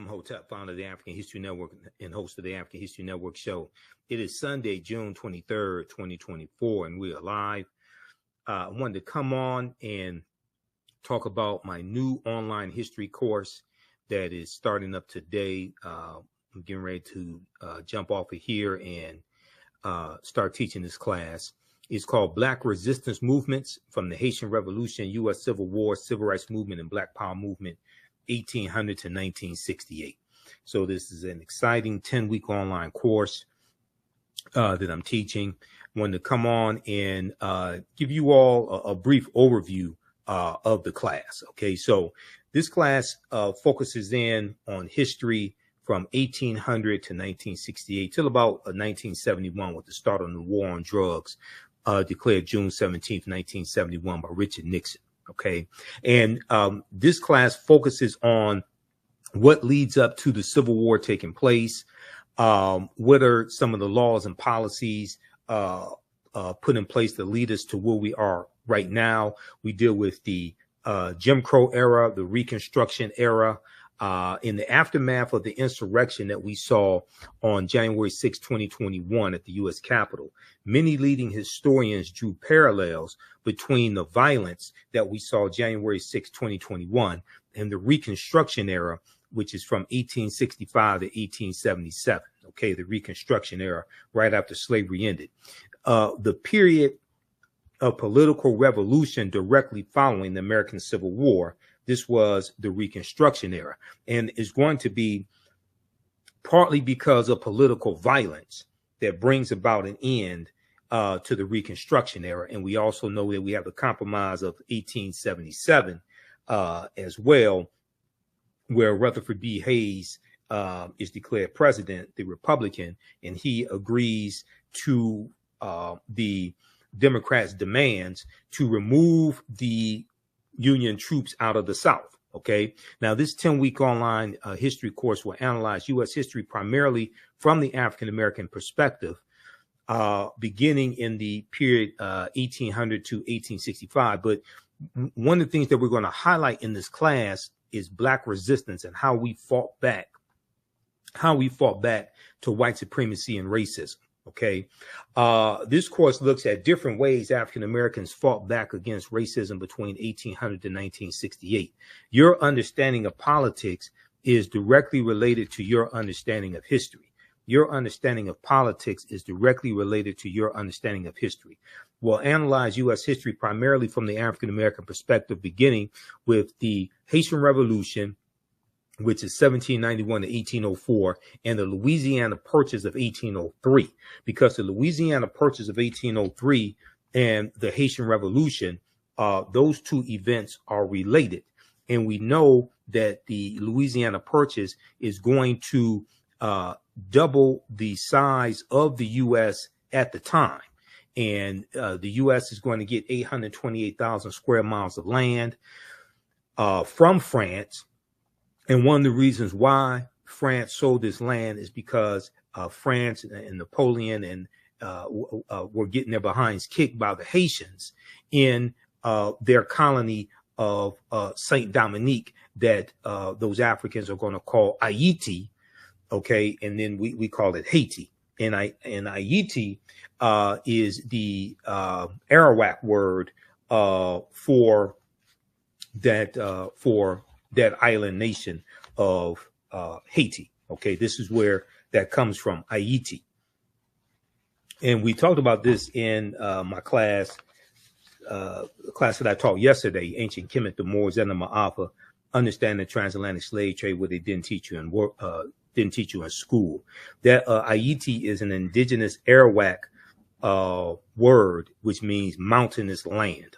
Imhotep, founder of the African History Network and host of the African History Network show. It is Sunday, June 23rd, 2024, and we are live. I wanted to come on and talk about my new online history course that is starting up today. I'm getting ready to jump off of here and start teaching this class. It's called Black Resistance Movements from the Haitian Revolution, U.S. Civil War, Civil Rights Movement, and Black Power Movement, 1800 to 1968. So this is an exciting 10-week online course that I'm teaching. I wanted to come on and give you all a brief overview of the class. Okay, so this class focuses in on history from 1800 to 1968 till about 1971 with the start of the war on drugs, declared June 17th, 1971 by Richard Nixon. Okay. And this class focuses on what leads up to the Civil War taking place. What are some of the laws and policies put in place that lead us to where we are right now? We deal with the Jim Crow era, the Reconstruction era, in the aftermath of the insurrection that we saw on January 6, 2021 at the U.S. Capitol. Many leading historians drew parallels between the violence that we saw January 6, 2021 and the Reconstruction era, which is from 1865 to 1877. Okay, the Reconstruction era, right after slavery ended. The period of political revolution directly following the American Civil War. This was the Reconstruction era, and is going to be partly because of political violence that brings about an end to the Reconstruction era. And we also know that we have the Compromise of 1877 as well, where Rutherford B. Hayes is declared president, the Republican, and he agrees to the Democrats' demands to remove the Union troops out of the South. Okay. Now, this 10-week online history course will analyze U.S. history primarily from the African-American perspective, beginning in the period 1800 to 1865. But one of the things that we're going to highlight in this class is Black resistance and how we fought back to white supremacy and racism. Okay. This course looks at different ways African Americans fought back against racism between 1800 to 1968. Your understanding of politics is directly related to your understanding of history. Your understanding of politics is directly related to your understanding of history. We'll analyze U.S. history primarily from the African American perspective, beginning with the Haitian Revolution, which is 1791 to 1804, and the Louisiana Purchase of 1803, because the Louisiana Purchase of 1803 and the Haitian Revolution, those two events are related. And we know that the Louisiana Purchase is going to double the size of the U.S. at the time. And the U.S. is going to get 828,000 square miles of land from France. And one of the reasons why France sold this land is because France and Napoleon and were getting their behinds kicked by the Haitians in their colony of Saint Dominique that those Africans are going to call Haiti. Okay, and then we call it Haiti. And Haiti is the Arawak word for that island nation of Haiti. Okay, this is where that comes from, Haiti. And we talked about this in my class, the class that I taught yesterday, Ancient Kemet, the Moors, and the Ma'afa, Understanding the Transatlantic Slave Trade, where they didn't teach you in school. That Haiti is an indigenous Arawak word, which means mountainous land,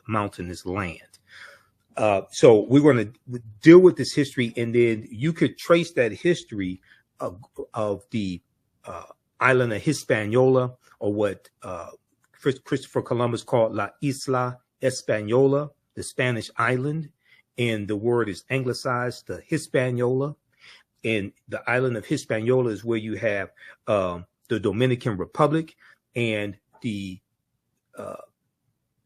so we're going to deal with this history, and then you could trace that history of the island of Hispaniola, or what Christopher Columbus called La Isla Española, the Spanish island, and the word is anglicized to Hispaniola. And the island of Hispaniola is where you have the Dominican Republic and the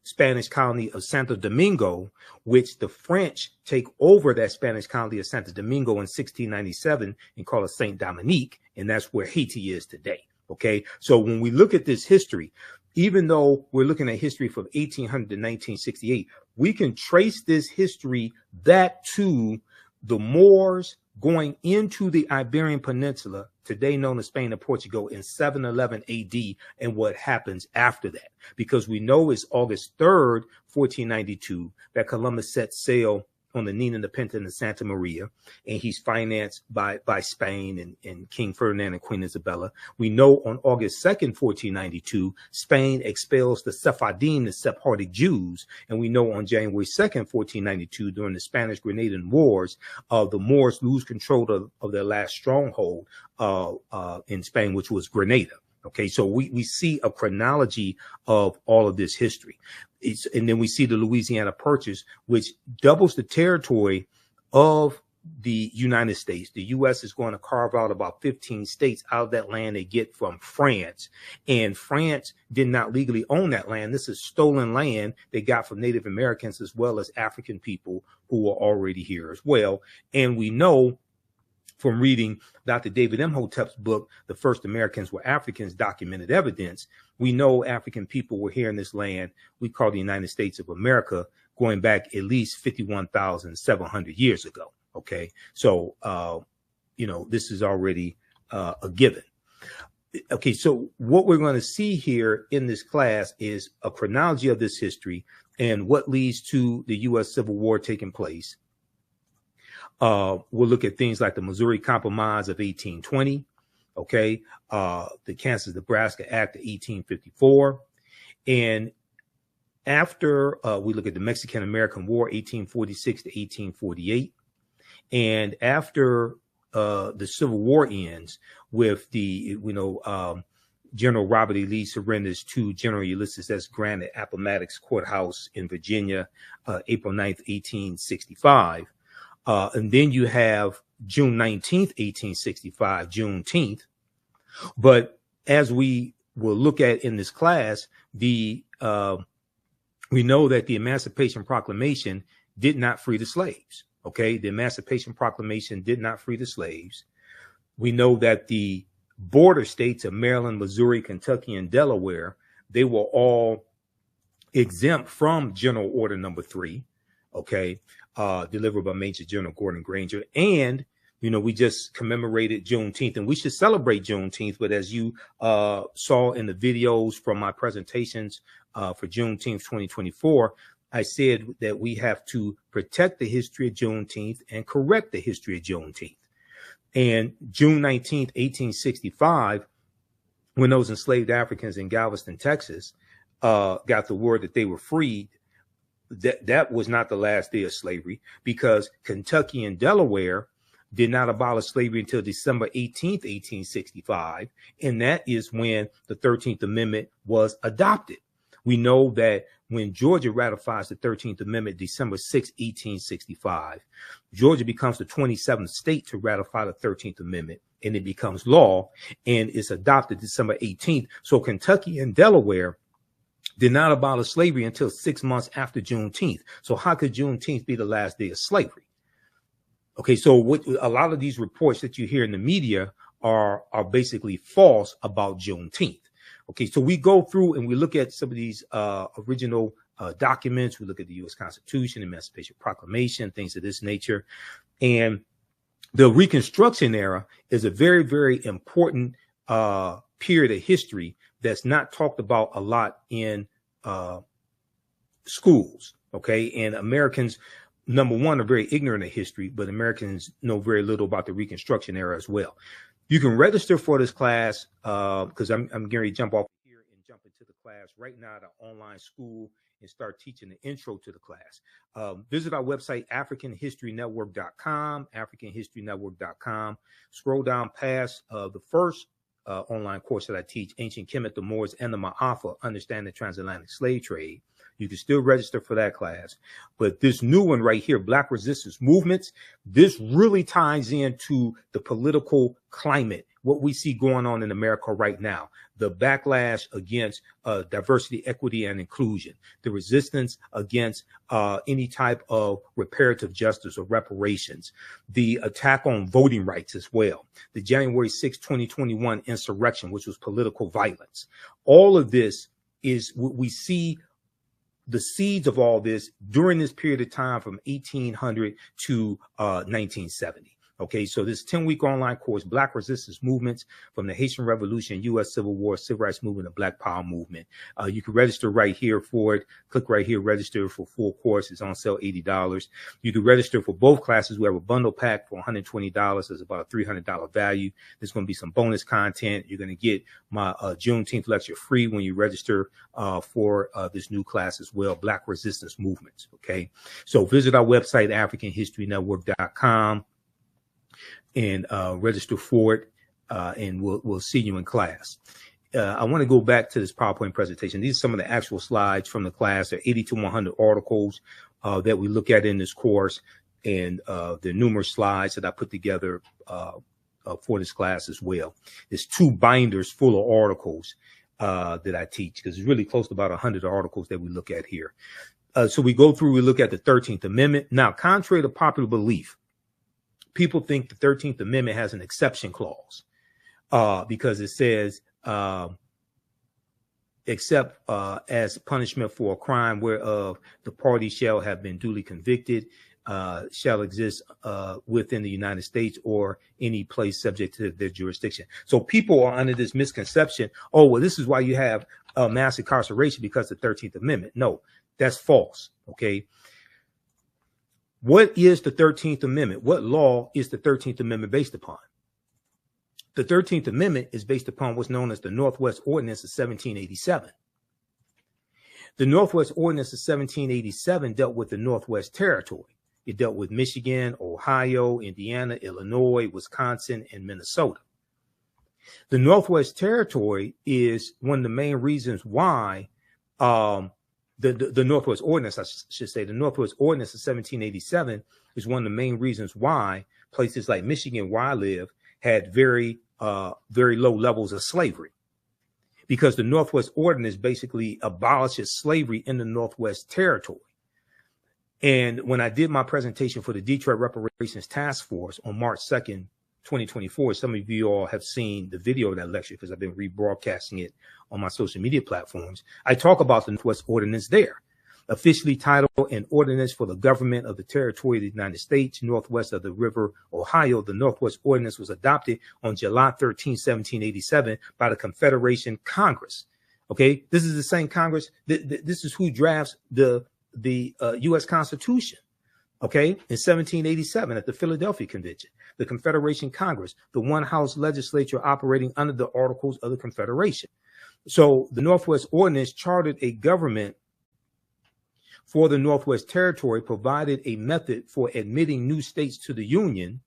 Spanish colony of Santo Domingo, which the French take over that Spanish colony of Santo Domingo in 1697 and call it Saint Dominique, and that's where Haiti is today. Okay, so when we look at this history, even though we're looking at history from 1800 to 1968, we can trace this history back to the Moors going into the Iberian Peninsula, today known as Spain and Portugal, in 711 AD, and what happens after that. Because we know it's August 3rd, 1492, that Columbus set sail on the Nina, the Pinta, and the Santa Maria, and he's financed by Spain and King Ferdinand and Queen Isabella. We know on August 2nd, 1492, Spain expels the Sephardim, the Sephardic Jews, and we know on January 2nd, 1492, during the Spanish-Grenadian Wars, the Moors lose control of their last stronghold in Spain, which was Grenada. Okay, so we see a chronology of all of this history. And then we see the Louisiana Purchase, which doubles the territory of the United States. The U.S. is going to carve out about 15 states out of that land they get from France. And France did not legally own that land. This is stolen land they got from Native Americans as well as African people who were already here as well. And we know from reading Dr. David Imhotep's book, The First Americans Were Africans, Documented Evidence, we know African people were here in this land we call the United States of America, going back at least 51,700 years ago. Okay, so, this is already a given. Okay, so what we're going to see here in this class is a chronology of this history and what leads to the U.S. Civil War taking place. We'll look at things like the Missouri Compromise of 1820, okay, the Kansas-Nebraska Act of 1854, and after we look at the Mexican-American War, 1846 to 1848, and after the Civil War ends with the, General Robert E. Lee surrenders to General Ulysses S. Grant at Appomattox Courthouse in Virginia, April 9th, 1865. And then you have June 19th, 1865, Juneteenth. But as we will look at in this class, we know that the Emancipation Proclamation did not free the slaves. Okay, the Emancipation Proclamation did not free the slaves. We know that the border states of Maryland, Missouri, Kentucky, and Delaware, they were all exempt from General Order Number 3. Okay, delivered by Major General Gordon Granger. And, we just commemorated Juneteenth, and we should celebrate Juneteenth. But as you saw in the videos from my presentations for Juneteenth 2024, I said that we have to protect the history of Juneteenth and correct the history of Juneteenth. And June 19th, 1865, when those enslaved Africans in Galveston, Texas, got the word that they were freed, that was not the last day of slavery, because Kentucky and Delaware did not abolish slavery until December 18th, 1865. And that is when the 13th Amendment was adopted. We know that when Georgia ratifies the 13th Amendment, December 6, 1865, Georgia becomes the 27th state to ratify the 13th Amendment, and it becomes law, and it's adopted December 18th. So Kentucky and Delaware did not abolish slavery until 6 months after Juneteenth. So how could Juneteenth be the last day of slavery? Okay, so a lot of these reports that you hear in the media are basically false about Juneteenth. Okay, so we go through and we look at some of these original documents. We look at the U.S. Constitution, Emancipation Proclamation, things of this nature. And the Reconstruction era is a very, very important period of history that's not talked about a lot in schools. Okay, and Americans, number one, are very ignorant of history, but Americans know very little about the Reconstruction era as well. You can register for this class because I'm getting ready to jump off here and jump into the class right now at an online school and start teaching the intro to the class. Visit our website, AfricanHistoryNetwork.com, AfricanHistoryNetwork.com. Scroll down past the first online course that I teach, Ancient Kemet, the Moors, and the Ma'afa, Understand the Transatlantic Slave Trade. You can still register for that class. But this new one right here, Black Resistance Movements, this really ties into the political climate what we see going on in America right now, the backlash against diversity, equity, and inclusion, the resistance against any type of reparative justice or reparations, the attack on voting rights as well, the January 6, 2021 insurrection, which was political violence. All of this is what we see, the seeds of all this during this period of time from 1800 to 1970. Okay, so this 10-week online course, Black Resistance Movements from the Haitian Revolution, U.S. Civil War, Civil Rights Movement, and Black Power Movement. You can register right here for it. Click right here, register for full course. It's on sale, $80. You can register for both classes. We have a bundle pack for $120. It's about a $300 value. There's going to be some bonus content. You're going to get my Juneteenth lecture free when you register for this new class as well, Black Resistance Movements. Okay, so visit our website, AfricanHistoryNetwork.com. and register for it, and we'll see you in class. I want to go back to this PowerPoint presentation. These are some of the actual slides from the class. There are 80 to 100 articles that we look at in this course, and there are numerous slides that I put together for this class as well. There's 2 binders full of articles that I teach, because it's really close to about 100 articles that we look at here. So we go through, we look at the 13th Amendment. Now, contrary to popular belief, people think the 13th Amendment has an exception clause because it says, except as punishment for a crime whereof the party shall have been duly convicted, shall exist within the United States or any place subject to their jurisdiction. So people are under this misconception, oh, well, this is why you have mass incarceration, because of the 13th Amendment. No, that's false, okay? What is the 13th Amendment? What law is the 13th Amendment based upon? The 13th Amendment is based upon what's known as the Northwest Ordinance of 1787. The Northwest Ordinance of 1787 dealt with the Northwest Territory. It dealt with Michigan, Ohio, Indiana, Illinois, Wisconsin, and Minnesota. The Northwest Territory is one of the main reasons why the Northwest Ordinance, I should say, the Northwest Ordinance of 1787 is one of the main reasons why places like Michigan, where I live, had very low levels of slavery, because the Northwest Ordinance basically abolishes slavery in the Northwest Territory. And when I did my presentation for the Detroit Reparations Task Force on March 2nd, 2024, some of you all have seen the video of that lecture because I've been rebroadcasting it on my social media platforms. I talk about the Northwest Ordinance there, officially titled An Ordinance for the Government of the Territory of the United States, northwest of the River Ohio. The Northwest Ordinance was adopted on July 13, 1787 by the Confederation Congress. Okay, this is the same Congress. This is who drafts the U.S. Constitution. Okay, in 1787 at the Philadelphia Convention, the Confederation Congress, the one house legislature operating under the Articles of the Confederation. So the Northwest Ordinance chartered a government for the Northwest Territory, provided a method for admitting new states to the Union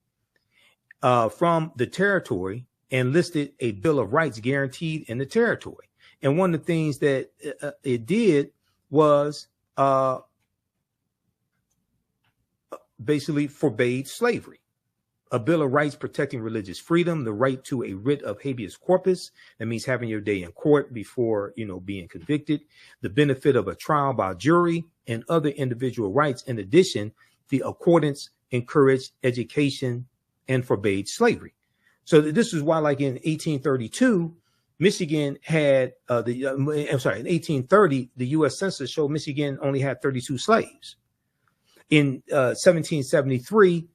from the territory, and listed a Bill of Rights guaranteed in the territory. And one of the things that it did was basically forbade slavery. A Bill of Rights protecting religious freedom, the right to a writ of habeas corpus, that means having your day in court before, being convicted, the benefit of a trial by jury, and other individual rights. In addition, the accordance encouraged education and forbade slavery. So this is why, like in 1832, Michigan had in 1830, the U.S. Census showed Michigan only had 32 slaves. In 1773,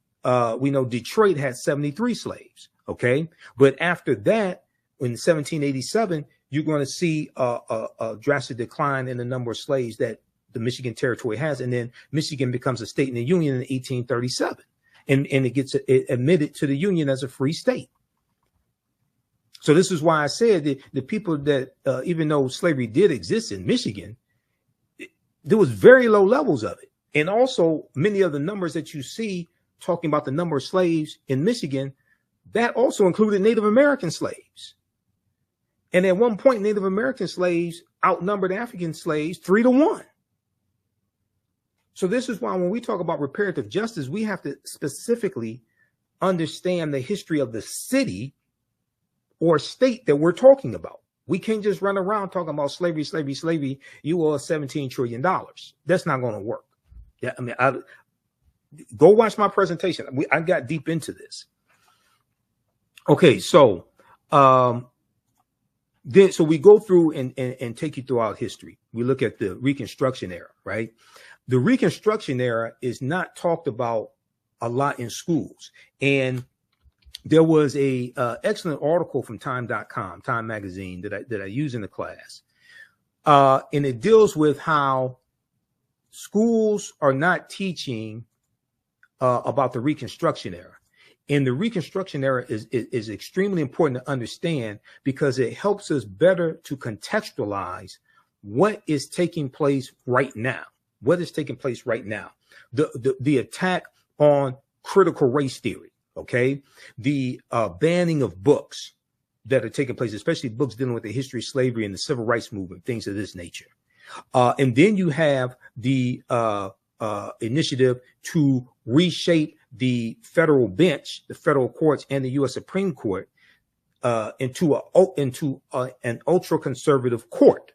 we know Detroit had 73 slaves. Okay. But after that, in 1787, you're going to see a drastic decline in the number of slaves that the Michigan Territory has. And then Michigan becomes a state in the Union in 1837. And it gets admitted to the Union as a free state. So this is why I said that the people that, even though slavery did exist in Michigan, there was very low levels of it. And also many of the numbers that you see talking about the number of slaves in Michigan, that also included Native American slaves. And at one point, Native American slaves outnumbered African slaves 3-1. So this is why when we talk about reparative justice, we have to specifically understand the history of the city or state that we're talking about. We can't just run around talking about slavery, slavery, slavery. You owe us $17 trillion. That's not going to work. Yeah, I mean, go watch my presentation. I got deep into this. Okay, so so we go through and take you throughout history. We look at the Reconstruction era, right? The Reconstruction era is not talked about a lot in schools. And there was a excellent article from Time.com, Time magazine, that I use in the class. And it deals with how schools are not teaching about the Reconstruction era. And the Reconstruction era is extremely important to understand because it helps us better to contextualize what is taking place right now. What is taking place right now? The attack on critical race theory, okay? The banning of books that are taking place, especially books dealing with the history of slavery and the civil rights movement, things of this nature. And then you have the initiative to reshape the federal bench, the federal courts, and the U.S. Supreme Court into an ultra-conservative court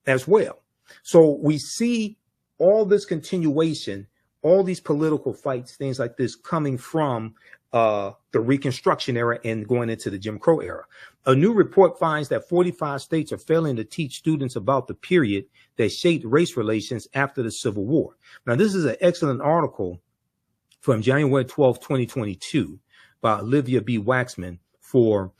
as well. So we see all this continuation, all these political fights, things like this coming from the Reconstruction era and going into the Jim Crow era. A new report finds that 45 states are failing to teach students about the period that shaped race relations after the Civil War. Now, this is an excellent article from January 12, 2022 by Olivia B. Waxman for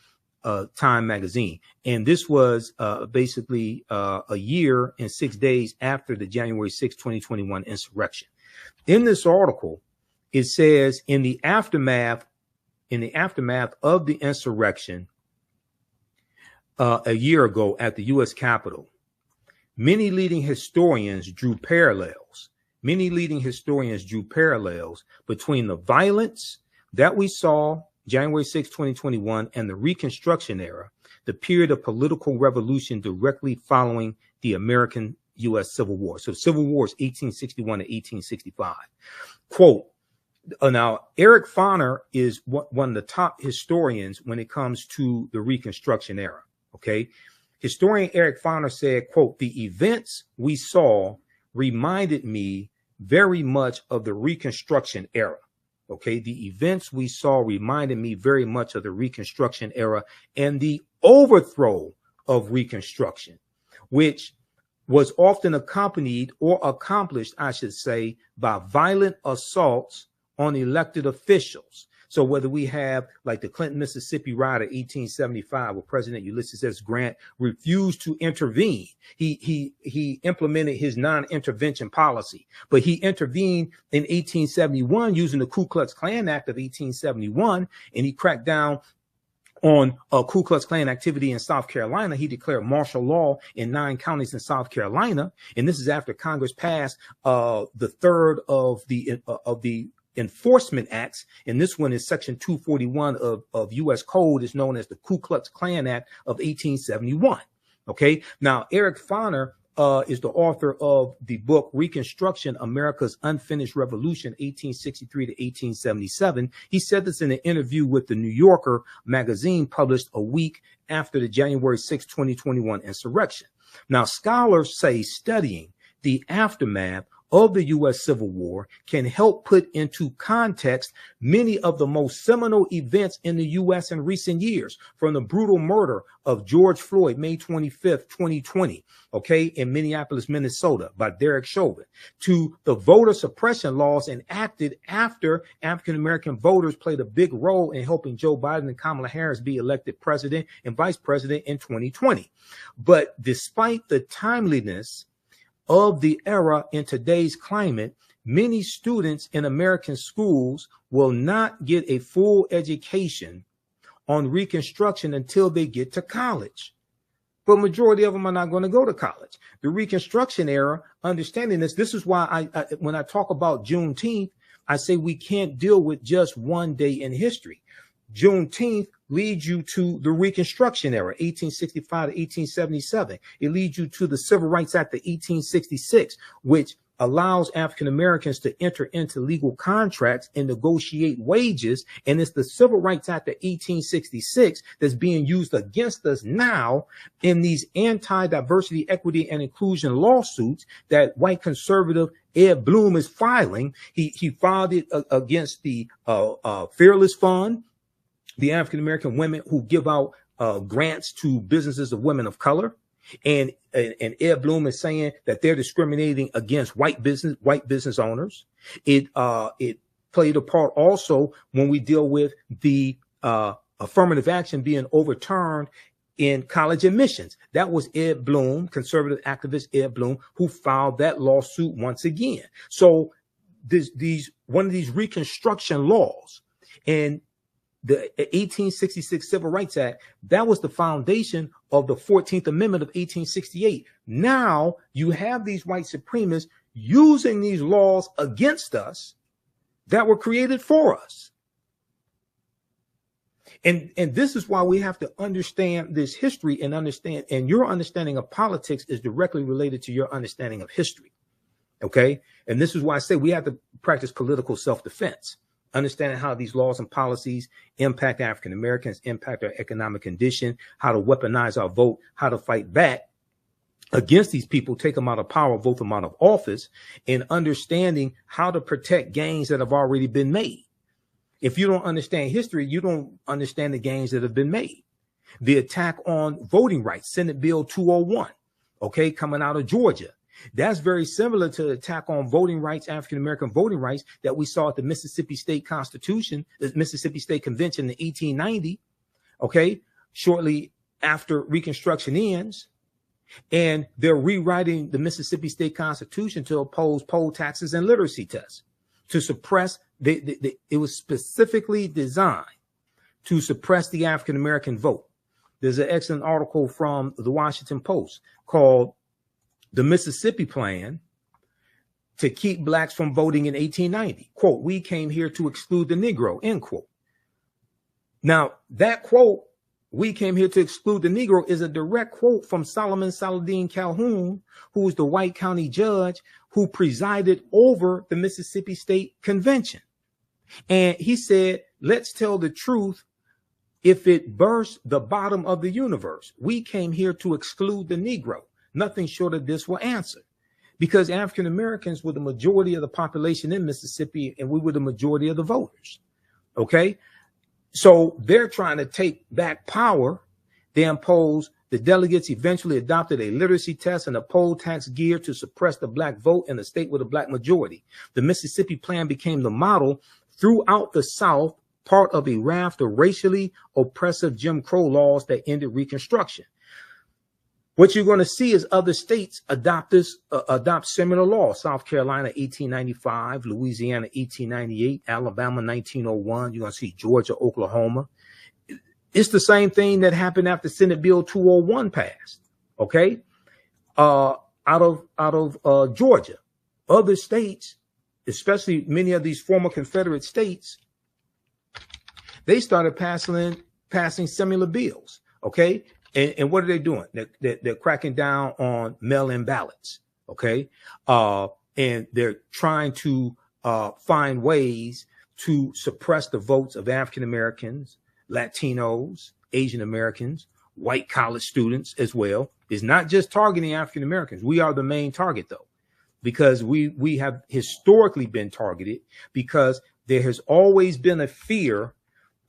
Time magazine. And this was basically a year and 6 days after the January 6, 2021 insurrection. In this article, it says in the aftermath of the insurrection a year ago at the U.S. Capitol, many leading historians drew parallels between the violence that we saw January 6, 2021 and the Reconstruction era, the period of political revolution directly following the American U.S. Civil War. So Civil War is 1861 to 1865. Quote, now, Eric Foner is one of the top historians when it comes to the Reconstruction era. Okay. Historian Eric Foner said, quote, the events we saw reminded me very much of the Reconstruction era. Okay. The events we saw reminded me very much of the Reconstruction era and the overthrow of Reconstruction, which was often accompanied or accomplished, I should say, by violent assaults on elected officials. So whether we have like the Clinton, Mississippi riot of 1875, where President Ulysses S. Grant refused to intervene. He implemented his non-intervention policy, but he intervened in 1871 using the Ku Klux Klan Act of 1871, and he cracked down on Ku Klux Klan activity in South Carolina. He declared martial law in 9 counties in South Carolina, and this is after Congress passed the third of the enforcement acts, and this one is section 241 of U.S. Code, is known as the Ku Klux Klan Act of 1871. Okay, now Eric Foner is the author of the book Reconstruction, America's Unfinished Revolution, 1863 to 1877. He said this in an interview with the New Yorker magazine published a week after the January 6, 2021 insurrection. Now, scholars say studying the aftermath of the U.S. Civil War can help put into context many of the most seminal events in the U.S. in recent years, from the brutal murder of George Floyd, May 25th, 2020, okay, in Minneapolis, Minnesota, by Derek Chauvin, to the voter suppression laws enacted after African-American voters played a big role in helping Joe Biden and Kamala Harris be elected president and vice president in 2020. But despite the timeliness of the era in today's climate, many students in American schools will not get a full education on Reconstruction until they get to college. But majority of them are not going to go to college. The Reconstruction era, understanding this is why I when I talk about Juneteenth, I say we can't deal with just one day in history. Juneteenth leads you to the Reconstruction era, 1865 to 1877. It leads you to the Civil Rights Act of 1866, which allows African Americans to enter into legal contracts and negotiate wages. And it's the Civil Rights Act of 1866 that's being used against us now in these anti-diversity, equity, and inclusion lawsuits that white conservative Ed Bloom is filing. He filed it against the Fearless Fund, the African American women who give out grants to businesses of women of color. And Ed Bloom is saying that they're discriminating against white business owners. It played a part also when we deal with the affirmative action being overturned in college admissions. That was Ed Bloom, conservative activist Ed Bloom, who filed that lawsuit once again. So one of these Reconstruction laws and the 1866 Civil Rights Act, that was the foundation of the 14th Amendment of 1868. Now you have these white supremacists using these laws against us that were created for us. And this is why we have to understand this history and understand, and your understanding of politics is directly related to your understanding of history. Okay. And this is why I say we have to practice political self-defense. Understanding how these laws and policies impact African Americans, impact our economic condition, how to weaponize our vote, how to fight back against these people, take them out of power, vote them out of office, and understanding how to protect gains that have already been made. If you don't understand history, you don't understand the gains that have been made. The attack on voting rights, Senate Bill 201, okay, coming out of Georgia. That's very similar to the attack on voting rights, African-American voting rights that we saw at the Mississippi State Constitution, the Mississippi State Convention in 1890, okay, shortly after Reconstruction ends. And they're rewriting the Mississippi State Constitution to oppose poll taxes and literacy tests, to suppress, it was specifically designed to suppress the African-American vote. There's an excellent article from the Washington Post called "The Mississippi Plan to Keep Blacks from Voting in 1890. Quote, "We came here to exclude the Negro," end quote. Now, that quote, "We came here to exclude the Negro," is a direct quote from Solomon Saladin Calhoun, who was the white county judge who presided over the Mississippi State Convention. And he said, "Let's tell the truth if it bursts the bottom of the universe. We came here to exclude the Negro. Nothing short of this will answer." Because African Americans were the majority of the population in Mississippi, and we were the majority of the voters. Okay. So they're trying to take back power. They imposed, the delegates eventually adopted a literacy test and a poll tax geared to suppress the black vote in a state with a black majority. The Mississippi Plan became the model throughout the South, part of a raft of racially oppressive Jim Crow laws that ended Reconstruction. What you're going to see is other states adopt similar laws. South Carolina, 1895, Louisiana, 1898, Alabama, 1901. You're going to see Georgia, Oklahoma. It's the same thing that happened after Senate Bill 201 passed. Okay. Out of Georgia. Other states, especially many of these former Confederate states, they started passing similar bills. Okay. And what are they doing? They're cracking down on mail-in ballots, okay? And they're trying to find ways to suppress the votes of African Americans, Latinos, Asian Americans, white college students as well. It's not just targeting African Americans. We are the main target, though, because we have historically been targeted, because there has always been a fear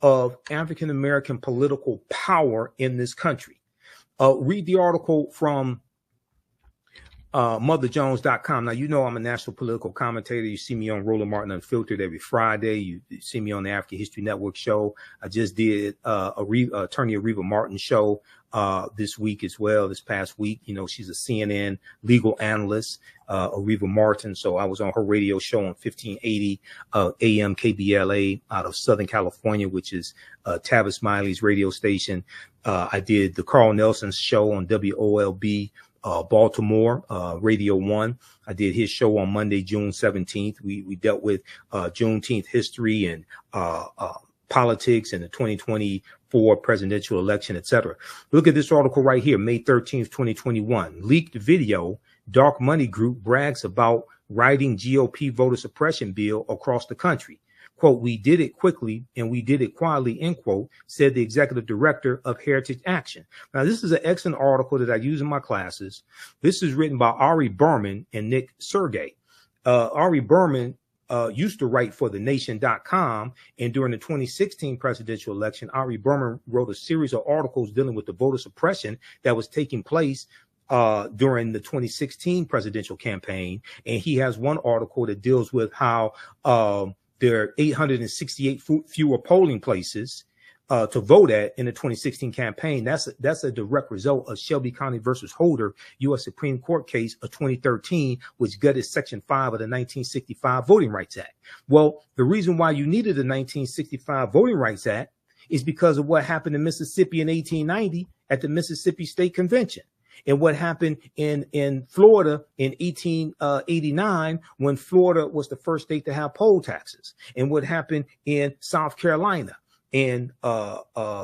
of African American political power in this country. Read the article from motherjones.com. Now, you know I'm a national political commentator. You see me on Roland Martin Unfiltered every Friday. You see me on the African History Network show. I just did Attorney Areva Martin show this week as well, this past week. You know, she's a CNN legal analyst, Areva Martin. So I was on her radio show on 1580 AM KBLA out of Southern California, which is Tavis Smiley's radio station. I did the Carl Nelson show on WOLB Baltimore, Radio 1. I did his show on Monday, June 17th. We dealt with Juneteenth history and politics and the 2024 presidential election, etc. Look at this article right here, May 13th, 2021. Leaked video, Dark Money Group brags about writing GOP voter suppression bill across the country. Quote, we did it quickly and we did it quietly, end quote, said the executive director of Heritage Action. Now, this is an excellent article that I use in my classes. This is written by Ari Berman and Nick Sergey. Ari Berman used to write for thenation.com, and during the 2016 presidential election, Ari Berman wrote a series of articles dealing with the voter suppression that was taking place during the 2016 presidential campaign. And he has one article that deals with how there are 868 fewer polling places to vote at in the 2016 campaign. That's a direct result of Shelby County versus Holder, U.S. Supreme Court case of 2013, which gutted Section 5 of the 1965 Voting Rights Act. Well, the reason why you needed the 1965 Voting Rights Act is because of what happened in Mississippi in 1890 at the Mississippi State Convention, and what happened in Florida in 1889 when Florida was the first state to have poll taxes, and what happened in South Carolina, in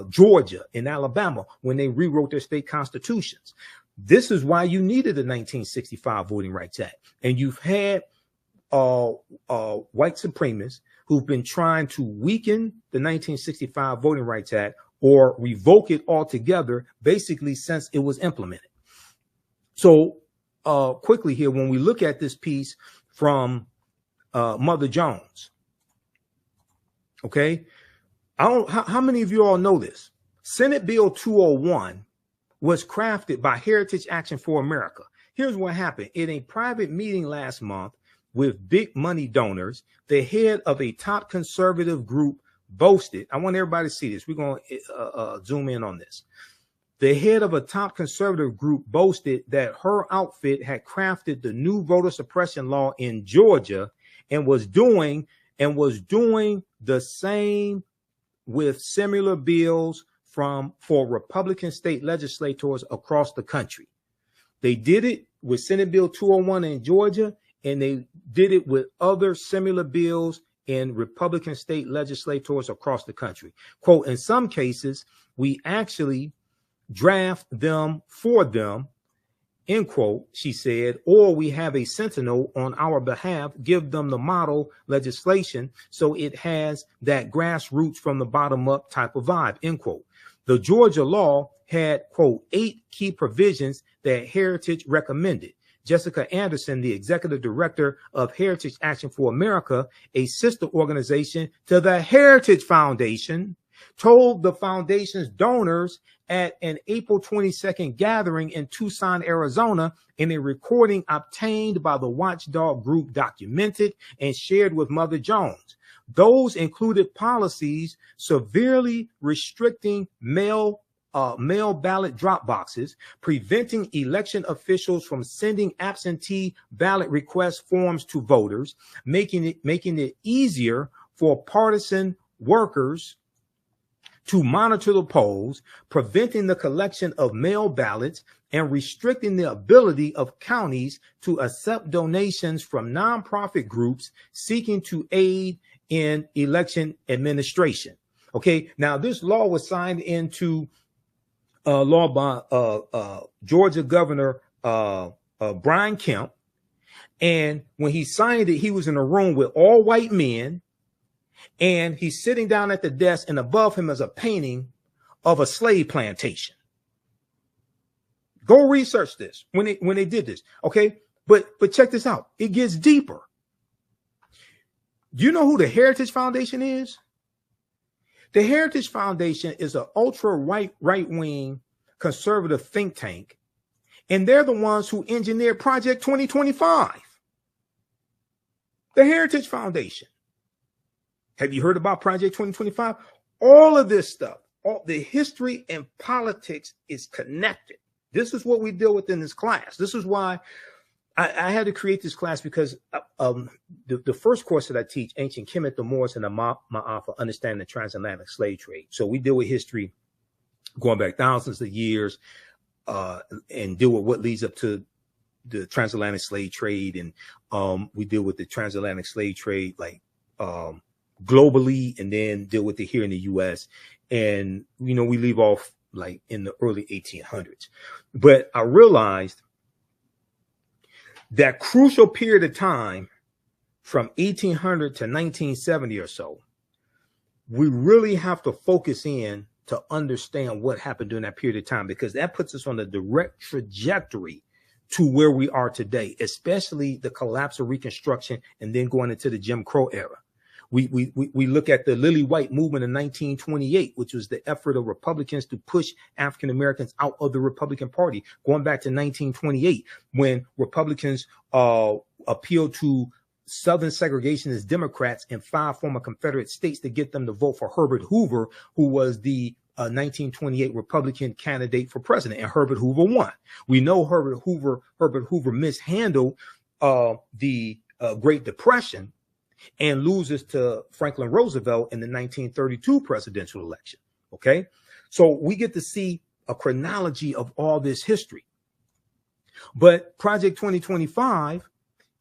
Georgia, in Alabama, when they rewrote their state constitutions. This is why you needed the 1965 Voting Rights Act. And you've had white supremacists who've been trying to weaken the 1965 Voting Rights Act or revoke it altogether, basically since it was implemented. So quickly here, when we look at this piece from Mother Jones, okay, how many of you all know this? Senate Bill 201 was crafted by Heritage Action for America. Here's what happened. In a private meeting last month with big money donors, the head of a top conservative group boasted, I want everybody to see this. We're going to zoom in on this. The head of a top conservative group boasted that her outfit had crafted the new voter suppression law in Georgia and was doing the same with similar bills for Republican state legislators across the country. They did it with Senate Bill 201 in Georgia, and they did it with other similar bills in Republican state legislators across the country. Quote, in some cases, we actually draft them for them, end quote, she said, or we have a sentinel on our behalf, give them the model legislation so it has that grassroots from the bottom up type of vibe, end quote. The Georgia law had, quote, 8 key provisions that Heritage recommended. Jessica Anderson, the executive director of Heritage Action for America, a sister organization to the Heritage Foundation, told the foundation's donors at an April 22nd gathering in Tucson, Arizona, in a recording obtained by the watchdog group documented and shared with Mother Jones. Those included policies severely restricting mail ballot drop boxes, preventing election officials from sending absentee ballot request forms to voters, making it easier for partisan workers to monitor the polls, preventing the collection of mail ballots, and restricting the ability of counties to accept donations from nonprofit groups seeking to aid in election administration. Okay, now this law was signed into law by Georgia Governor Brian Kemp, and when he signed it, he was in a room with all white men. And he's sitting down at the desk, and above him is a painting of a slave plantation. Go research this when they did this, okay? But check this out. It gets deeper. Do you know who the Heritage Foundation is? The Heritage Foundation is an right-wing conservative think tank, and they're the ones who engineered Project 2025. The Heritage Foundation. Have you heard about Project 2025? All of this stuff, all the history and politics is connected. This is what we deal with in this class. This is why I had to create this class, because the first course that I teach, Ancient Kemet, the Moors, and the Ma'afa, Understanding the Transatlantic Slave Trade. So we deal with history going back thousands of years and deal with what leads up to the transatlantic slave trade. And we deal with the transatlantic slave trade, like, globally, and then deal with it here in the U.S. And, you know, we leave off like in the early 1800s. But I realized that crucial period of time from 1800 to 1970 or so, we really have to focus in to understand what happened during that period of time, because that puts us on the direct trajectory to where we are today, especially the collapse of Reconstruction and then going into the Jim Crow era. We look at the Lily White movement in 1928, which was the effort of Republicans to push African Americans out of the Republican Party, going back to 1928, when Republicans appealed to Southern segregationist Democrats in 5 former Confederate states to get them to vote for Herbert Hoover, who was the 1928 Republican candidate for president, and Herbert Hoover won. We know Herbert Hoover mishandled the Great Depression and loses to Franklin Roosevelt in the 1932 presidential election. Okay, so we get to see a chronology of all this history. But Project 2025,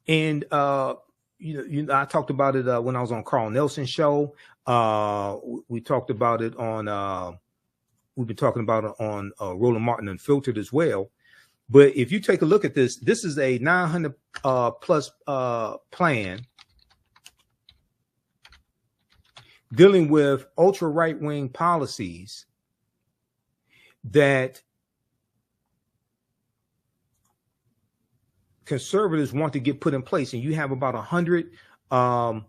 and I talked about it when I was on Carl Nelson's show. We talked about it on. We've been talking about it on Roland Martin Unfiltered as well. But if you take a look at this, this is a 900 plus plan dealing with ultra right-wing policies that conservatives want to get put in place. And you have about 100 of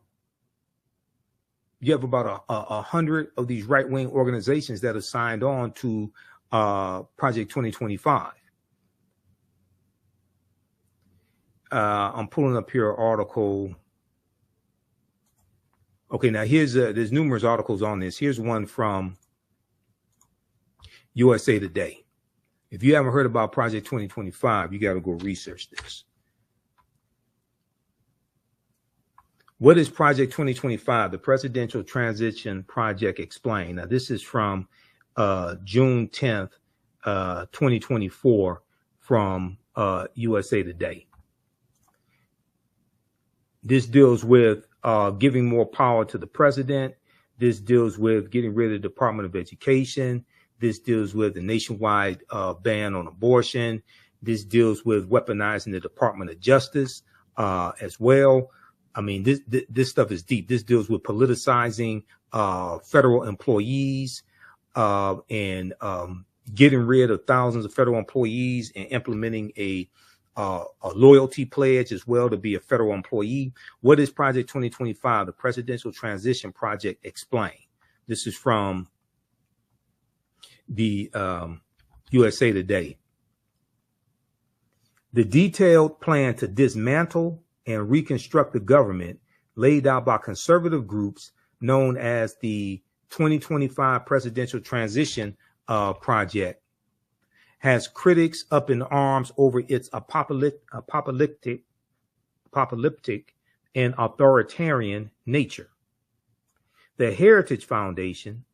these right-wing organizations that are signed on to Project 2025. I'm pulling up here an article. Okay, now there's numerous articles on this. Here's one from USA Today. If you haven't heard about Project 2025, you got to go research this. What is Project 2025? The Presidential Transition Project Explained. Now, this is from June 10th, 2024 from USA Today. This deals with giving more power to the president. This deals with getting rid of the Department of Education. This deals with the nationwide ban on abortion. This deals with weaponizing the Department of Justice as well. I mean, this stuff is deep. This deals with politicizing federal employees and getting rid of thousands of federal employees and implementing a loyalty pledge as well to be a federal employee. What is Project 2025? The Presidential Transition Project Explained. This is from the USA Today. The detailed plan to dismantle and reconstruct the government laid out by conservative groups known as the 2025 Presidential Transition Project has critics up in arms over its apocalyptic and authoritarian nature. The Heritage Foundation,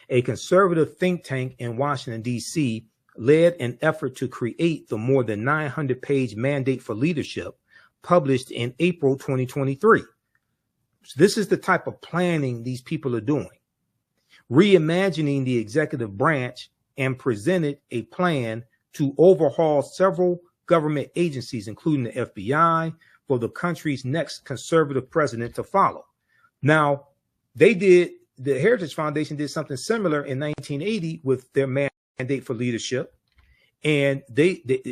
a conservative think tank in Washington, D.C., led an effort to create the more than 900-page mandate for leadership published in April 2023. So this is the type of planning these people are doing. Reimagining the executive branch, and presented a plan to overhaul several government agencies, including the FBI, for the country's next conservative president to follow. Now, the Heritage Foundation did something similar in 1980 with their mandate for leadership. And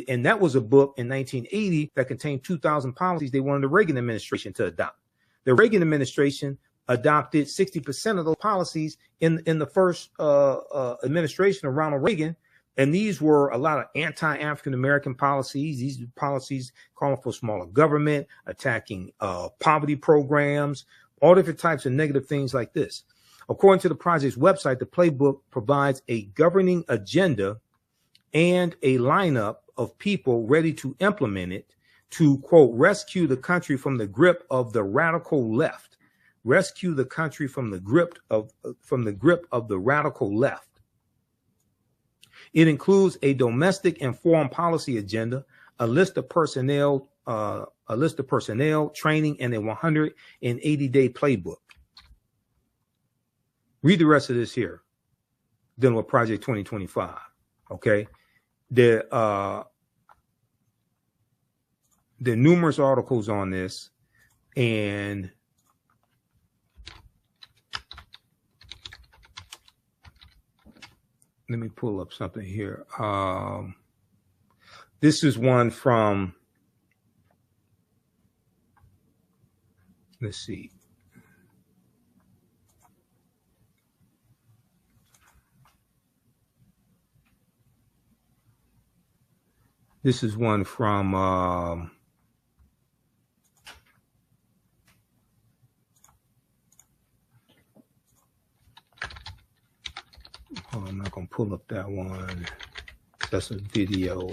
and that was a book in 1980 that contained 2,000 policies they wanted the Reagan administration to adopt. The Reagan administration adopted 60% of those policies in the first administration of Ronald Reagan. And these were a lot of anti-African-American policies. These policies calling for smaller government, attacking poverty programs, all different types of negative things like this. According to the project's website, the playbook provides a governing agenda and a lineup of people ready to implement it to, quote, rescue the country from the grip of the radical left. Rescue the country from the grip of the radical left. It includes a domestic and foreign policy agenda, a list of personnel, training, and a 180-day playbook. Read the rest of this here, dealing with Project 2025. Okay, there are numerous articles on this, and let me pull up something here. This is one from, let's see. This is one from oh, I'm not going to pull up that one. That's a video.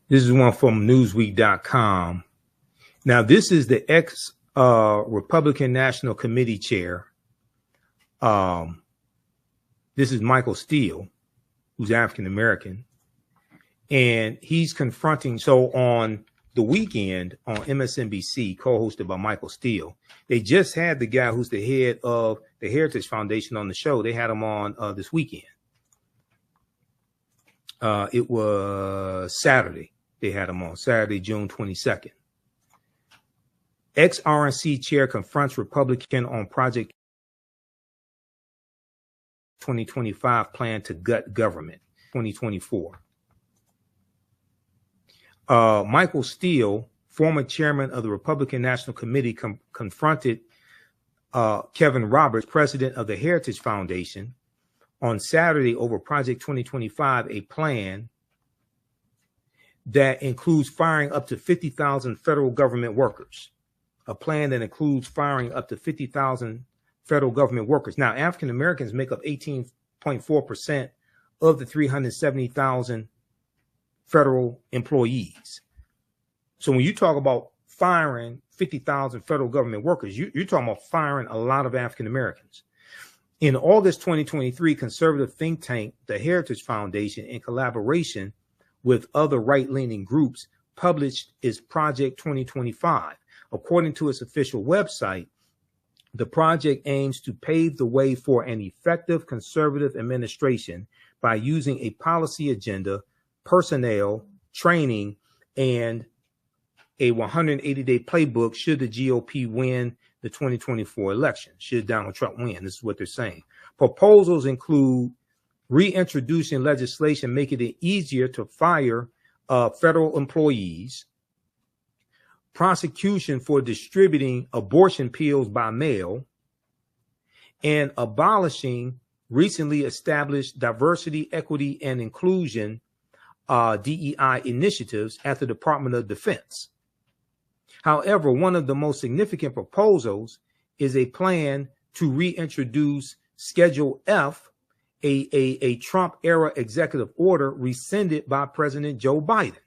This is one from Newsweek.com. Now, this is the ex-Republican National Committee chair. This is Michael Steele, who's African-American. And he's confronting, so on the weekend on MSNBC, co-hosted by Michael Steele, they just had the guy who's the head of the Heritage Foundation on the show. They had him on this weekend. It was Saturday. They had him on Saturday, June 22nd. Ex-RNC chair confronts Republican on Project 2025 plan to gut government, 2024. Michael Steele, former chairman of the Republican National Committee, confronted Kevin Roberts, president of the Heritage Foundation, on Saturday over Project 2025, a plan that includes firing up to 50,000 federal government workers. A plan that includes firing up to 50,000 federal government workers. Now, African Americans make up 18.4% of the 370,000 federal employees. So when you talk about firing 50,000 federal government workers, you're talking about firing a lot of African Americans. In August 2023, conservative think tank, the Heritage Foundation, in collaboration with other right-leaning groups, published its Project 2025. According to its official website, the project aims to pave the way for an effective conservative administration by using a policy agenda, personnel, training, and a 180-day playbook should the GOP win the 2024 election, should Donald Trump win. This is what they're saying. Proposals include reintroducing legislation making it easier to fire federal employees, prosecution for distributing abortion pills by mail, and abolishing recently established diversity, equity, and inclusion DEI initiatives at the Department of Defense. However, one of the most significant proposals is a plan to reintroduce Schedule F, a Trump-era executive order rescinded by President Joe Biden.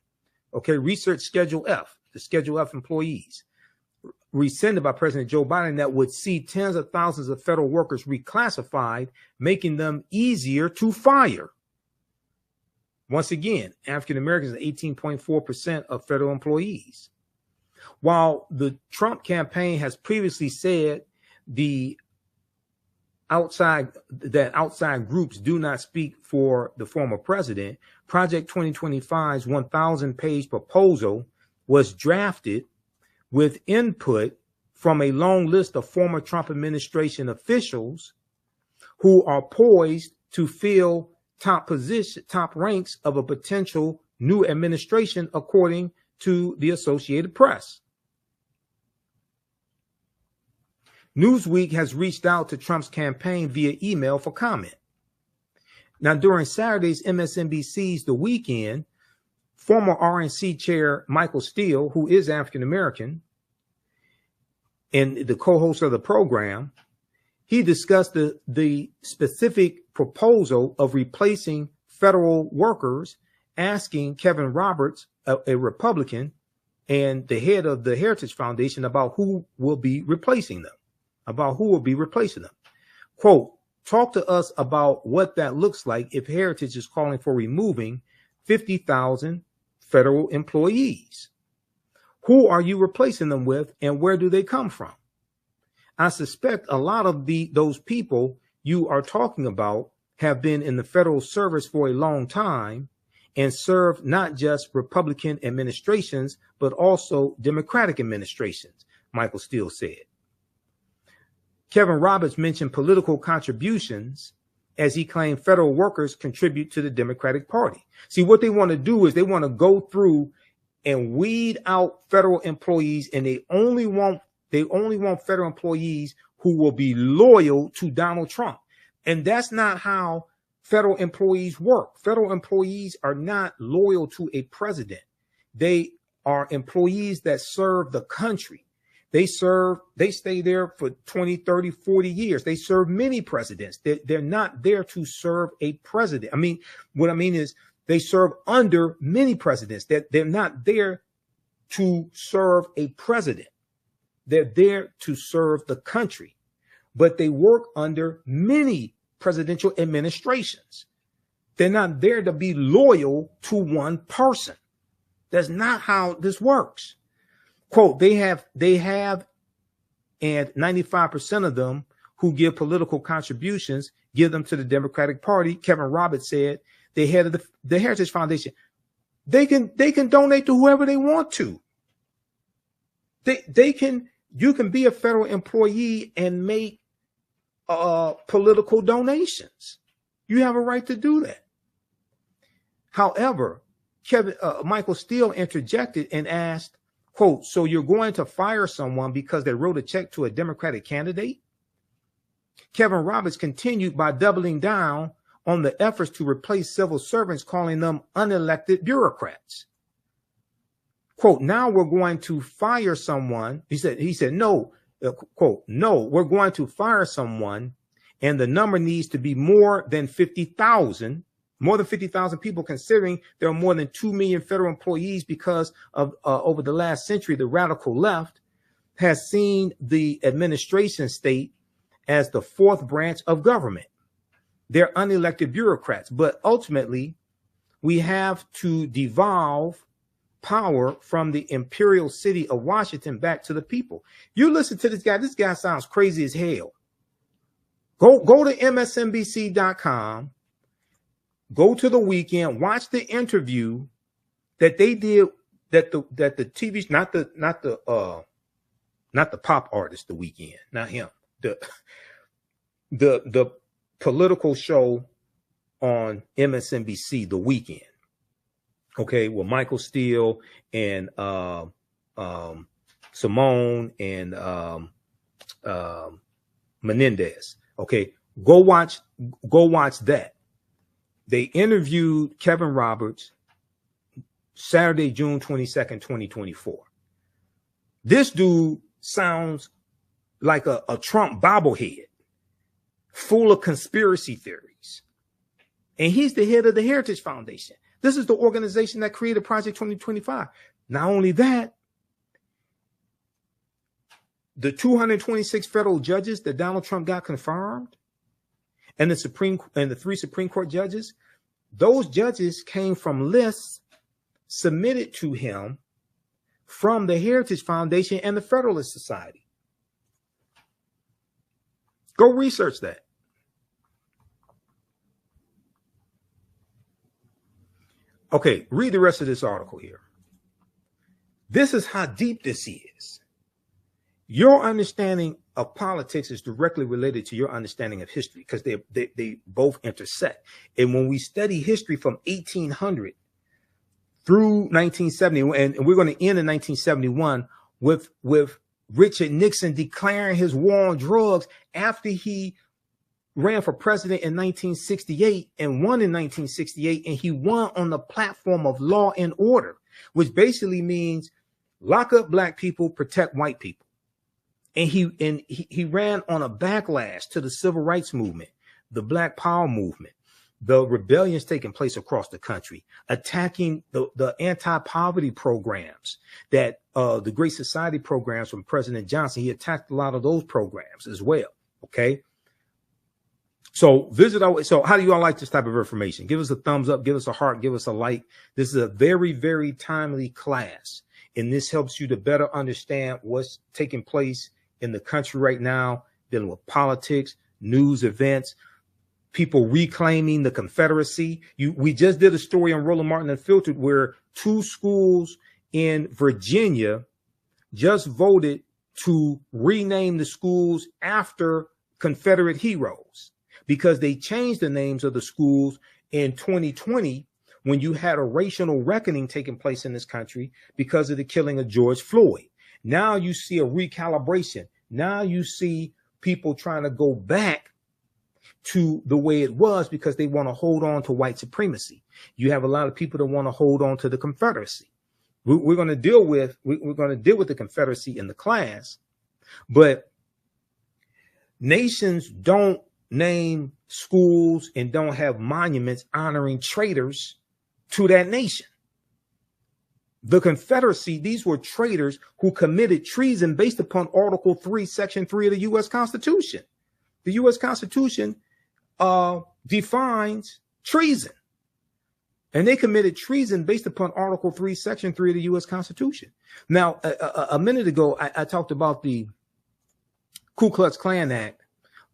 Okay, research Schedule F. The Schedule F employees, rescinded by President Joe Biden, that would see tens of thousands of federal workers reclassified, making them easier to fire. Once again, African Americans are 18.4% of federal employees. While the Trump campaign has previously said outside groups do not speak for the former president, Project 2025's 1,000-page proposal was drafted with input from a long list of former Trump administration officials who are poised to fill top ranks of a potential new administration, according to the Associated Press. Newsweek has reached out to Trump's campaign via email for comment. Now, during Saturday's MSNBC's The Weekend, former RNC chair Michael Steele, who is African-American and the co-host of the program, he discussed the specific proposal of replacing federal workers, asking Kevin Roberts, a Republican and the head of the Heritage Foundation, about who will be replacing them, Quote, talk to us about what that looks like if Heritage is calling for removing 50,000 federal employees. Who are you replacing them with, and where do they come from? I suspect a lot of those people you are talking about have been in the federal service for a long time and served not just Republican administrations, but also Democratic administrations, Michael Steele said. Kevin Roberts mentioned political contributions as he claimed federal workers contribute to the Democratic Party. See, what they want to do is they want to go through and weed out federal employees, and they only want federal employees who will be loyal to Donald Trump. And that's not how federal employees work. Federal employees are not loyal to a president. They are employees that serve the country. They stay there for 20, 30, 40 years. They serve many presidents. They're not there to serve a president. What I mean is they serve under many presidents. They're not there to serve a president. They're there to serve the country, but they work under many presidential administrations. They're not there to be loyal to one person. That's not how this works. Quote, they have, and 95% of them who give political contributions give them to the Democratic Party. Kevin Roberts said, the head of the Heritage Foundation, they can donate to whoever they want to. You can be a federal employee and make political donations. You have a right to do that. However, Michael Steele interjected and asked, quote, so you're going to fire someone because they wrote a check to a Democratic candidate? Kevin Roberts continued by doubling down on the efforts to replace civil servants, calling them unelected bureaucrats. Quote, now we're going to fire someone. He said, no, quote, no, we're going to fire someone, and the number needs to be more than 50,000 people, considering there are more than 2 million federal employees because of over the last century, the radical left has seen the administration state as the fourth branch of government. They're unelected bureaucrats, but ultimately we have to devolve power from the imperial city of Washington back to the people. You listen to this guy. This guy sounds crazy as hell. Go to MSNBC.com. Go to the weekend, watch the interview that they did, that the TV, not the pop artist, The Weeknd, not him, the political show on MSNBC, The Weeknd. Okay, with Michael Steele and Simone and Menendez. Okay, go watch that. They interviewed Kevin Roberts Saturday, June 22nd, 2024. This dude sounds like a Trump bobblehead, full of conspiracy theories. And he's the head of the Heritage Foundation. This is the organization that created Project 2025. Not only that, the 226 federal judges that Donald Trump got confirmed, and the 3 Supreme Court judges, those judges came from lists submitted to him from the Heritage Foundation and the Federalist Society. Go research that. Okay, read the rest of this article here. This is how deep this is. Your understanding of politics is directly related to your understanding of history, because they both intersect. And when we study history from 1800 through 1970, and we're going to end in 1971 with Richard Nixon declaring his war on drugs after he ran for president in 1968 and won in 1968, and he won on the platform of law and order, which basically means lock up black people, protect white people. And he ran on a backlash to the civil rights movement, the Black Power movement, the rebellions taking place across the country, attacking the anti-poverty programs that the Great Society programs from President Johnson. He attacked a lot of those programs as well. Okay. So so how do you all like this type of information? Give us a thumbs up, give us a heart, give us a like. This is a very, very timely class, and this helps you to better understand what's taking place in the country right now, dealing with politics, news events, people reclaiming the Confederacy. We just did a story on Roland Martin Unfiltered where 2 schools in Virginia just voted to rename the schools after Confederate heroes because they changed the names of the schools in 2020 when you had a racial reckoning taking place in this country because of the killing of George Floyd. Now you see a recalibration. Now you see people trying to go back to the way it was because they want to hold on to white supremacy. You have a lot of people that want to hold on to the Confederacy. We're going to deal with the Confederacy in the class, but nations don't name schools and don't have monuments honoring traitors to that nation. The Confederacy, these were traitors who committed treason based upon Article 3, Section 3 of the U.S. Constitution. The U.S. Constitution defines treason. And they committed treason based upon Article 3, Section 3 of the U.S. Constitution. Now, a minute ago, I talked about the Ku Klux Klan Act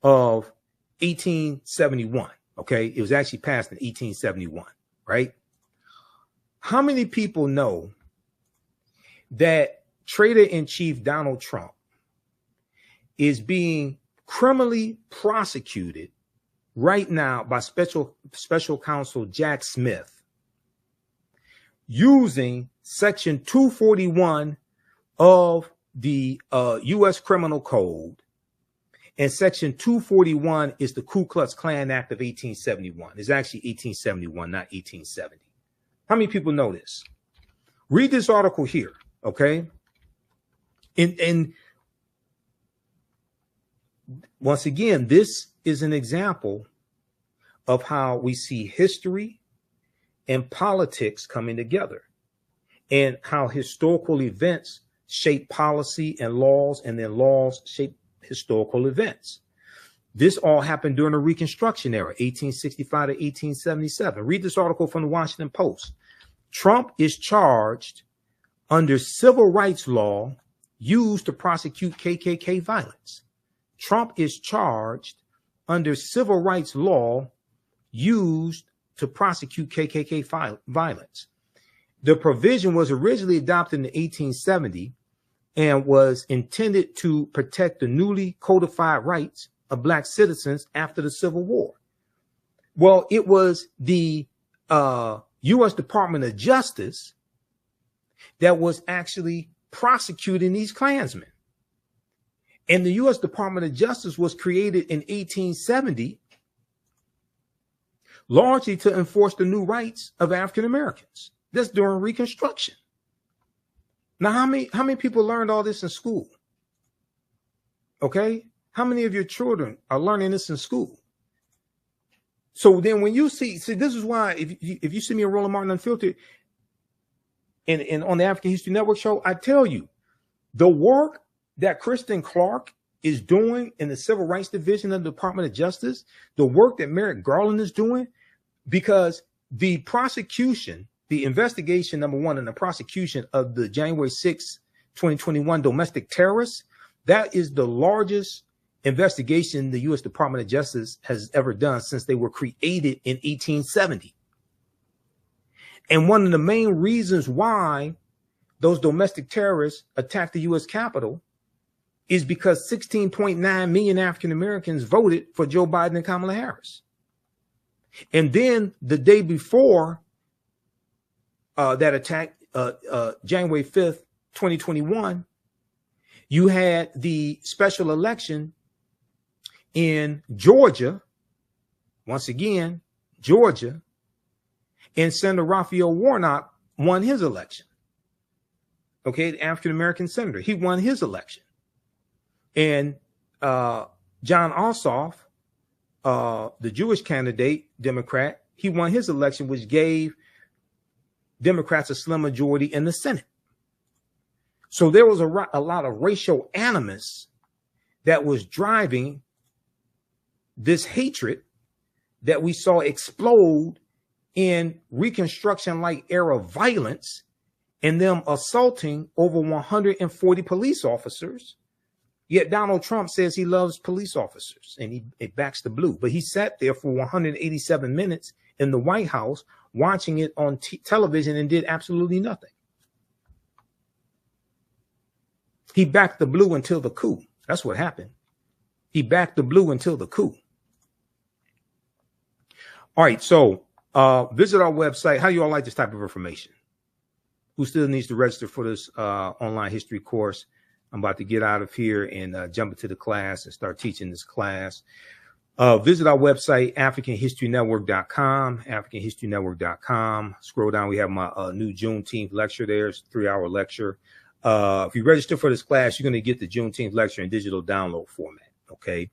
of 1871. Okay, it was actually passed in 1871, right? How many people know that Traitor-in-Chief Donald Trump is being criminally prosecuted right now by special counsel Jack Smith using Section 241 of the U.S. Criminal Code? And Section 241 is the Ku Klux Klan Act of 1871. It's actually 1871, not 1870. How many people know this? Read this article here, okay? And once again, this is an example of how we see history and politics coming together and how historical events shape policy and laws, and then laws shape historical events. This all happened during the Reconstruction era, 1865 to 1877. Read this article from the Washington Post. Trump is charged under civil rights law used to prosecute KKK violence. Trump is charged under civil rights law used to prosecute KKK violence. The provision was originally adopted in 1870 and was intended to protect the newly codified rights of Black citizens after the Civil War. Well, it was the U.S. Department of Justice that was actually prosecuting these Klansmen. And the U.S. Department of Justice was created in 1870 largely to enforce the new rights of African Americans. That's during Reconstruction. Now, how many people learned all this in school? Okay? How many of your children are learning this in school? So then when you see this is why if you see me in Roland Martin Unfiltered and on the African History Network show, I tell you, the work that Kristen Clark is doing in the Civil Rights Division of the Department of Justice, the work that Merrick Garland is doing, because the prosecution, the investigation, number one, and the prosecution of the January 6, 2021 domestic terrorists, that is the largest investigation the U.S. Department of Justice has ever done since they were created in 1870. And one of the main reasons why those domestic terrorists attacked the U.S. Capitol is because 16.9 million African Americans voted for Joe Biden and Kamala Harris. And then the day before that attack, January 5th, 2021, you had the special election in Georgia, once again, Georgia, and Senator Raphael Warnock won his election. Okay, the African-American senator, he won his election. And John Ossoff, the Jewish candidate, Democrat, he won his election, which gave Democrats a slim majority in the Senate. So there was a lot of racial animus that was driving this hatred that we saw explode in Reconstruction-like era violence and them assaulting over 140 police officers Yet Donald Trump says he loves police officers and he backs the blue. But he sat there for 187 minutes in the White House watching it on television and did absolutely nothing. He backed the blue until the coup. That's what happened. He backed the blue until the coup. All right, so visit our website. How do you all like this type of information? Who still needs to register for this online history course? I'm about to get out of here and jump into the class and start teaching this class. Visit our website, AfricanHistoryNetwork.com, AfricanHistoryNetwork.com. Scroll down. We have my new Juneteenth lecture there. It's a 3-hour lecture. If you register for this class, you're going to get the Juneteenth lecture in digital download format. Okay.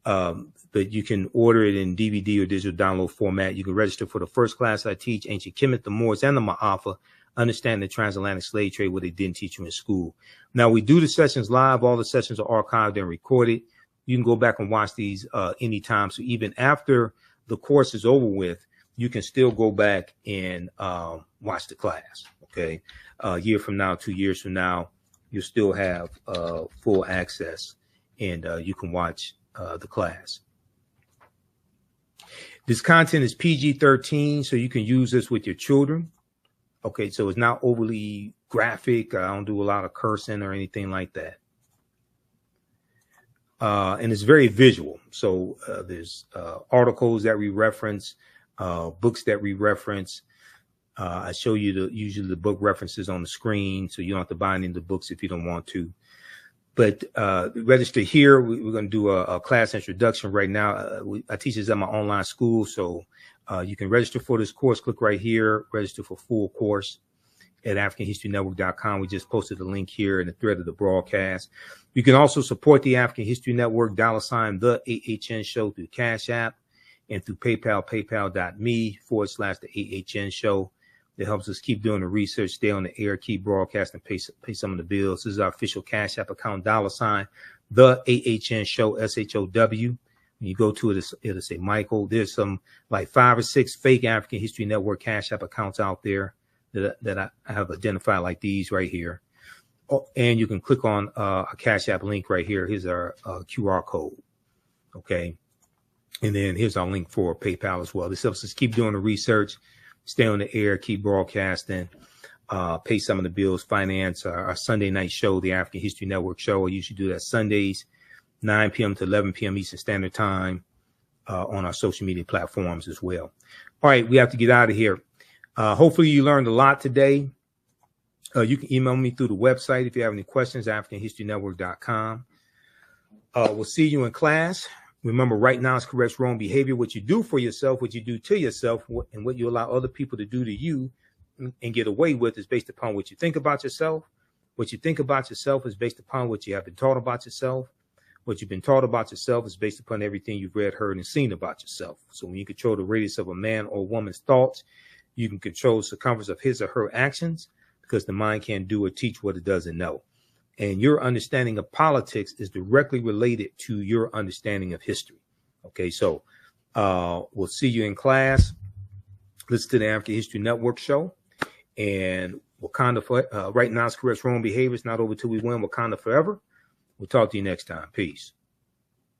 But you can order it in DVD or digital download format. You can register for the first class I teach, Ancient Kemet, the Moors, and the Ma'afa. Understand the transatlantic slave trade, what they didn't teach you in school. Now, we do the sessions live. All the sessions are archived and recorded. You can go back and watch these anytime. So even after the course is over with, you can still go back and watch the class. Okay. A year from now, 2 years from now, you'll still have full access and you can watch the class. This content is PG-13, so you can use this with your children. Okay, so it's not overly graphic. I don't do a lot of cursing or anything like that. And it's very visual. So there's articles that we reference, books that we reference. I show you usually the book references on the screen, so you don't have to buy any of the books if you don't want to. But register here. We're going to do a class introduction right now. I teach this at my online school, so you can register for this course. Click right here, register for full course at AfricanHistoryNetwork.com. We just posted a link here in the thread of the broadcast. You can also support the African History Network, $ the AHN show through Cash App and through PayPal, paypal.me/the AHN show. That helps us keep doing the research, stay on the air, keep broadcasting, pay some of the bills. This is our official Cash App account, $ the AHN show, SHOW. When you go to it, it'll say Michael. There's some like 5 or 6 fake African History Network Cash App accounts out there that I have identified, like these right here. Oh, and you can click on a Cash App link right here. Here's our QR code. Okay. And then here's our link for PayPal as well. This helps us keep doing the research, stay on the air, keep broadcasting, pay some of the bills, finance our Sunday night show, the African History Network show. I usually do that Sundays, 9 p.m. to 11 p.m. Eastern Standard Time on our social media platforms as well. All right, we have to get out of here. Hopefully you learned a lot today. You can email me through the website if you have any questions, AfricanHistoryNetwork.com. We'll see you in class. Remember, right now is correct wrong behavior. What you do for yourself, what you do to yourself, and what you allow other people to do to you and get away with is based upon what you think about yourself. What you think about yourself is based upon what you have been taught about yourself. What you've been taught about yourself is based upon everything you've read, heard, and seen about yourself. So when you control the radius of a man or woman's thoughts, you can control the circumference of his or her actions, because the mind can't do or teach what it doesn't know. And your understanding of politics is directly related to your understanding of history. Okay, so we'll see you in class. Listen to the African History Network show. And Wakanda, right now it's correct wrong behavior. It's not over till we win. Wakanda forever. We'll talk to you next time. Peace.